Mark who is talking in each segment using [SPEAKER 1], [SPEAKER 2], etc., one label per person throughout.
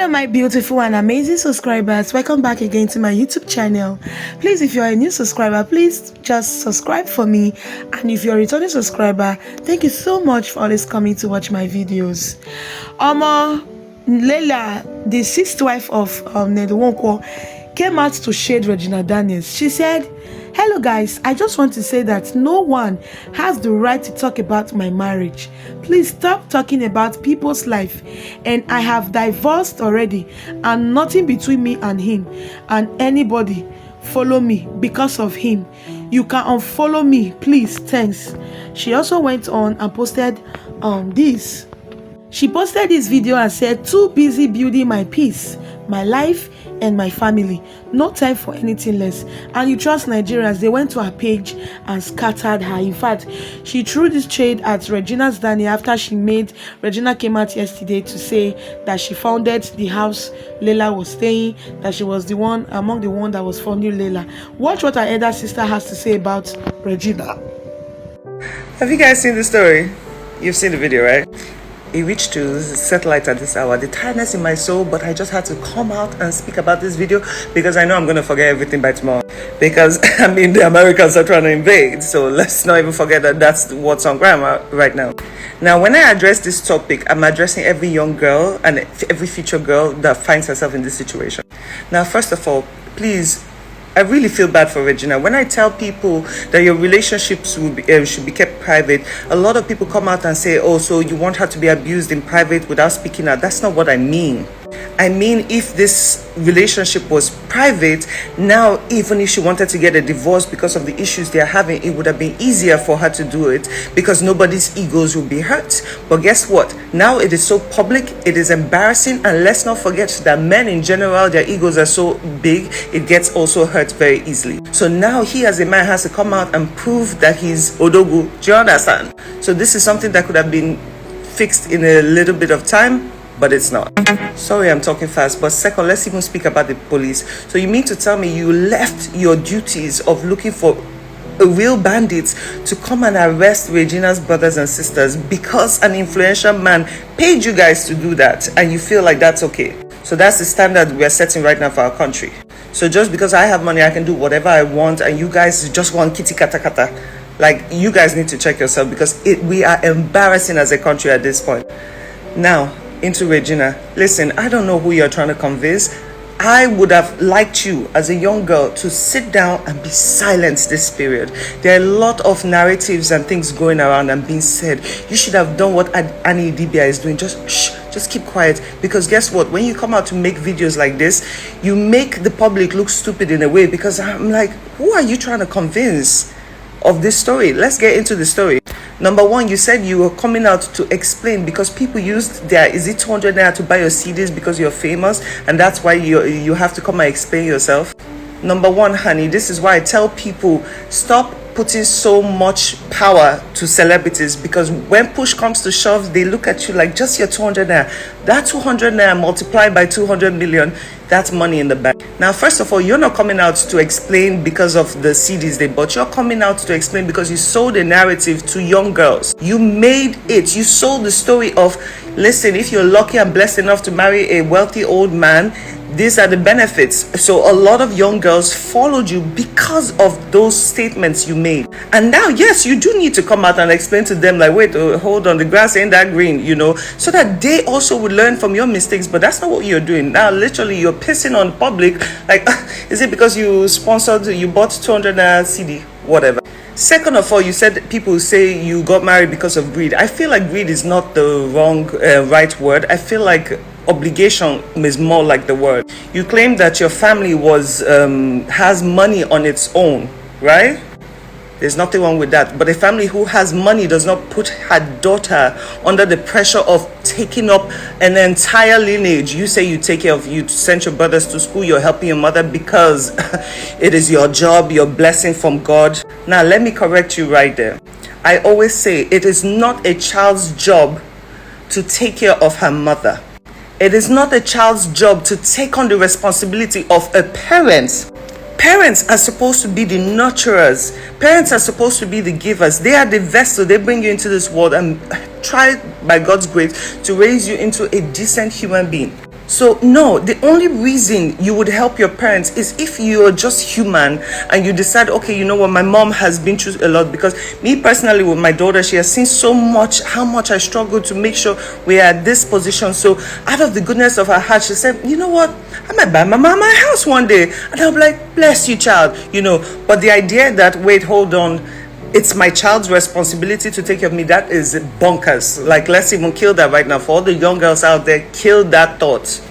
[SPEAKER 1] Hello my beautiful and amazing subscribers, welcome back again to my YouTube channel. Please, if you are a new subscriber, please just subscribe for me, and if you're a returning subscriber, thank you so much for always coming to watch my videos. Laila, the sixth wife of Nwoko, came out to shade Regina Daniels. She said, "Hello guys, I just want to say that no one has the right to talk about my marriage. Please stop talking about people's life, and I have divorced already and nothing between me and him, and anybody follow me because of him, you can unfollow me, please, thanks." She also went on and posted this. She posted this video and said, "Too busy building my peace, my life and my family, no time for anything less. And you trust Nigerians?" They went to her page and scattered her. In fact, she threw this shade at Regina's Danny after Regina came out yesterday to say that she founded the house Laila was staying, that she was the one among the one that was funding Laila. Watch what her elder sister has to say about Regina.
[SPEAKER 2] Have you guys seen the story? You've seen the video, right? It reached to satellite at this hour. The tiredness in my soul, but I just had to come out and speak about this video because I know I'm going to forget everything by tomorrow. Because, I mean, the Americans are trying to invade. So let's not even forget that that's what's on grammar right now. Now, when I address this topic, I'm addressing every young girl and every future girl that finds herself in this situation. Now, first of all, please, I really feel bad for Regina. When I tell people that your relationships should be kept private, a lot of people come out and say, "Oh, so you want her to be abused in private without speaking out." That's not what I mean. I mean, if this relationship was private, now even if she wanted to get a divorce because of the issues they are having, it would have been easier for her to do it because nobody's egos will be hurt. But guess what? Now it is so public, it is embarrassing, and let's not forget that men in general, their egos are so big, it gets also hurt very easily. So now he as a man has to come out and prove that he's Odogu. Do you understand? So this is something that could have been fixed in a little bit of time, but it's not. Sorry, I'm talking fast. But second, let's even speak about the police. So you mean to tell me you left your duties of looking for real bandits to come and arrest Regina's brothers and sisters because an influential man paid you guys to do that, and you feel like that's okay? So that's the standard we are setting right now for our country. So just because I have money, I can do whatever I want, and you guys just want kitty kata kata. Like, you guys need to check yourself because we are embarrassing as a country at this point. Now, into Regina. Listen, I don't know who you're trying to convince. I would have liked you as a young girl to sit down and be silent this period. There are a lot of narratives and things going around and being said. You should have done what Annie Dibia is doing. Just shh, just keep quiet. Because guess what? When you come out to make videos like this, you make the public look stupid in a way, because I'm like, who are you trying to convince of this story? Let's get into the story. Number one, you said you were coming out to explain because people used their, is it 200 naira to buy your CDs because you're famous, and that's why you have to come and explain yourself? Number one, honey, this is why I tell people, stop putting so much power to celebrities, because when push comes to shove, they look at you like just your 200 naira. That 200 naira multiplied by 200 million, that's money in the bank. Now, first of all, you're not coming out to explain because of the CDs they bought. You're coming out to explain because you sold a narrative to young girls. You made it. You sold the story of, listen, if you're lucky and blessed enough to marry a wealthy old man, these are the benefits. So a lot of young girls followed you because of those statements you made. And now, yes, you do need to come out and explain to them, like, wait, hold on, the grass ain't that green, you know, so that they also would learn from your mistakes. But that's not what you're doing. Now, literally, you're pissing on the public. Like, is it because you bought 200 CD? Whatever. Second of all, you said people say you got married because of greed. I feel like greed is not the right word. I feel like obligation is more like the word. You claim that your family has money on its own, right? There's nothing wrong with that. But a family who has money does not put her daughter under the pressure of taking up an entire lineage. You say you take care of, you send your brothers to school, you're helping your mother because it is your job, your blessing from God. Now, let me correct you right there. I always say it is not a child's job to take care of her mother. It is not a child's job to take on the responsibility of a parent. Parents are supposed to be the nurturers. Parents are supposed to be the givers. They are the vessel. They bring you into this world and try, by God's grace, to raise you into a decent human being. So no, the only reason you would help your parents is if you're just human and you decide, okay, you know what, my mom has been through a lot. Because me personally with my daughter, she has seen so much, how much I struggle to make sure we are at this position. So out of the goodness of her heart, she said, you know what, I might buy my mama a house one day. And I'm like, bless you, child, you know. But the idea that, wait, hold on, it's my child's responsibility to take care of me, that is bonkers. Like, let's even kill that right now. For all the young girls out there, kill that thought.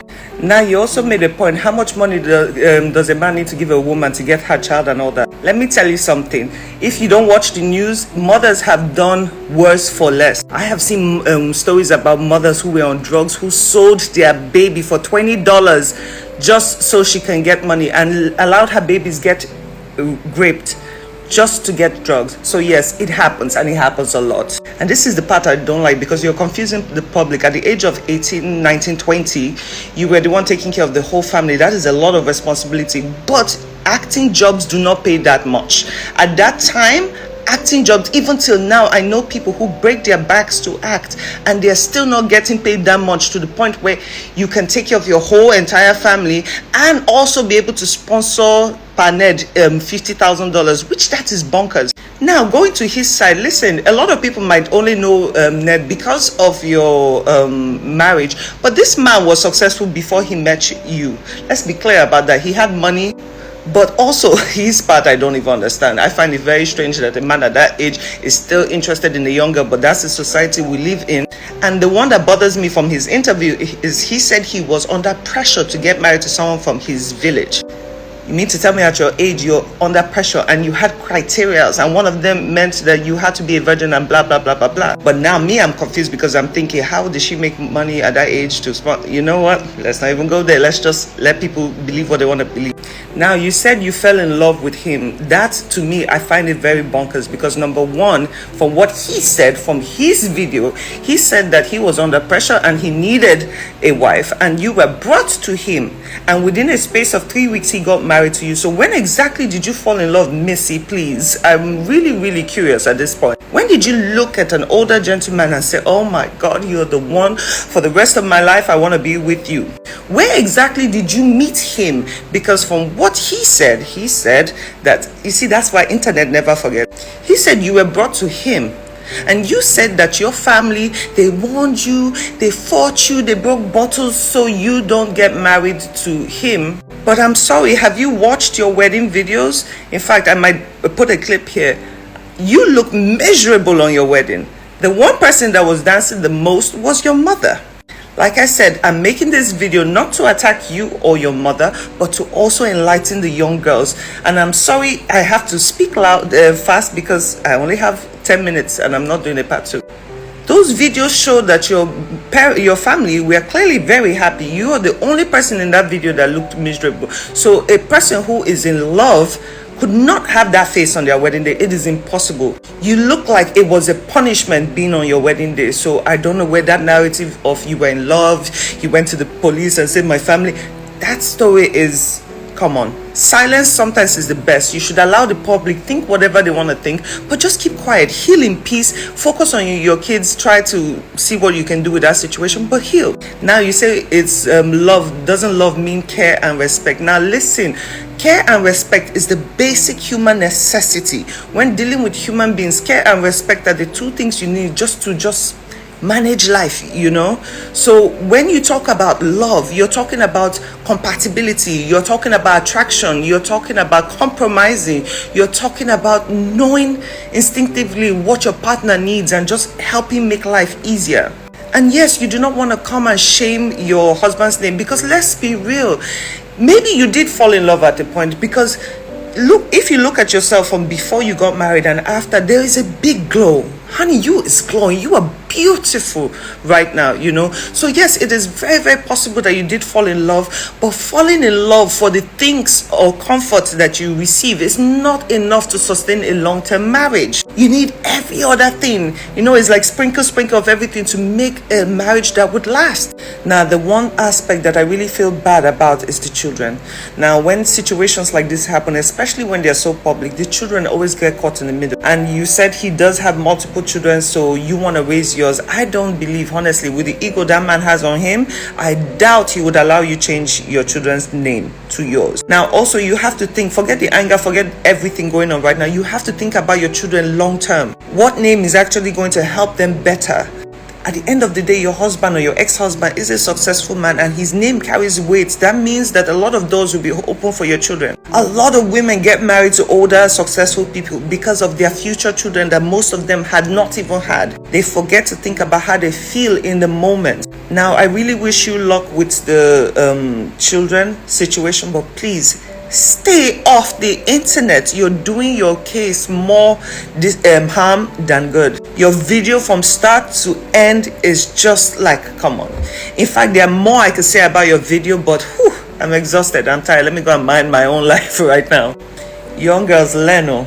[SPEAKER 2] Now, you also made a point, how much money does a man need to give a woman to get her child and all that? Let me tell you something. If you don't watch the news, mothers have done worse for less. I have seen stories about mothers who were on drugs, who sold their baby for $20 just so she can get money, and allowed her babies get raped just to get drugs. So yes, it happens, and it happens a lot. And this is the part I don't like, because you're confusing the public. At the age of 18, 19, 20, you were the one taking care of the whole family. That is a lot of responsibility. But acting jobs do not pay that much. At that time, acting jobs, even till now, I know people who break their backs to act and they're still not getting paid that much, to the point where you can take care of your whole entire family and also be able to sponsor per Ned $50,000, which that is bonkers. Now, going to his side, listen, a lot of people might only know Ned because of your marriage, but this man was successful before he met you. Let's be clear about that. He had money. But also, his part, I don't even understand. I find it very strange that a man at that age is still interested in a young girl, but that's the society we live in. And the one that bothers me from his interview is he said he was under pressure to get married to someone from his village. You mean to tell me at your age you're under pressure and you had criteria, and one of them meant that you had to be a virgin and blah blah blah blah blah. But now me, I'm confused, because I'm thinking, how did she make money at that age to sponsor? You know what, let's not even go there. Let's just let people believe what they want to believe. Now, you said you fell in love with him. That, to me, I find it very bonkers, because number one, from what he said from his video, he said that he was under pressure and he needed a wife, and you were brought to him, and within a space of 3 weeks he got married to you. So when exactly did you fall in love, Missy? Please, I'm really curious at this point. When did you look at an older gentleman and say, oh my God, you're the one for the rest of my life, I want to be with you? Where exactly did you meet him? Because from what he said that, you see, that's why internet never forget. He said you were brought to him, and you said that your family, they warned you, they fought you, they broke bottles so you don't get married to him. But I'm sorry, have you watched your wedding videos? In fact, I might put a clip here. You look miserable on your wedding. The one person that was dancing the most was your mother. Like I said, I'm making this video not to attack you or your mother, but to also enlighten the young girls. And I'm sorry I have to speak loud, fast, because I only have 10 minutes and I'm not doing a part 2. Those videos show that your family were clearly very happy. You are the only person in that video that looked miserable. So a person who is in love could not have that face on their wedding day. It is impossible. You look like it was a punishment being on your wedding day. So I don't know where that narrative of you were in love, you went to the police and said my family, that story is, come on. Silence sometimes is the best. You should allow the public think whatever they want to think, but just keep quiet, heal in peace, focus on your kids, try to see what you can do with that situation, but heal. Now you say it's love. Doesn't love mean care and respect? Now listen, care and respect is the basic human necessity. When dealing with human beings, care and respect are the two things you need just to manage life, you know. So when you talk about love, you're talking about compatibility, you're talking about attraction, you're talking about compromising, you're talking about knowing instinctively what your partner needs and just helping make life easier. And yes, you do not want to come and shame your husband's name, because let's be real, maybe you did fall in love at a point, because look, if you look at yourself from before you got married and after, there is a big glow. Honey, you is glowing. You are beautiful right now, you know. So yes, it is very possible that you did fall in love, but falling in love for the things or comfort that you receive is not enough to sustain a long-term marriage. You need every other thing, you know. It's like sprinkle of everything to make a marriage that would last. Now, the one aspect that I really feel bad about is the children. Now, when situations like this happen, especially when they're so public, the children always get caught in the middle. And you said he does have multiple multiple children, so you want to raise yours. I don't believe, honestly, with the ego that man has on him, I doubt he would allow you change your children's name to yours. Now, also, you have to think, forget the anger, forget everything going on right now. You have to think about your children long term. What name is actually going to help them better? At the end of the day, your husband or your ex-husband is a successful man and his name carries weight. That means that a lot of doors will be open for your children. A lot of women get married to older, successful people because of their future children that most of them had not even had. They forget to think about how they feel in the moment. Now, I really wish you luck with the children situation, but please, stay off the internet. You're doing your case more harm than good. Your video from start to end is just like, come on. In fact, there are more I could say about your video, but whew, I'm exhausted. I'm tired. Let me go and mind my own life right now. Young girls, Leno.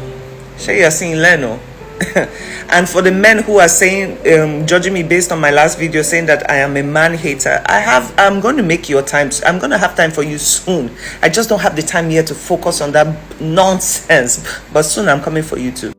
[SPEAKER 2] Sure, you're seeing Leno. And for the men who are saying, judging me based on my last video, saying that I am a man hater, I'm going to make your time. I'm going to have time for you soon. I just don't have the time here to focus on that nonsense. But soon I'm coming for you too.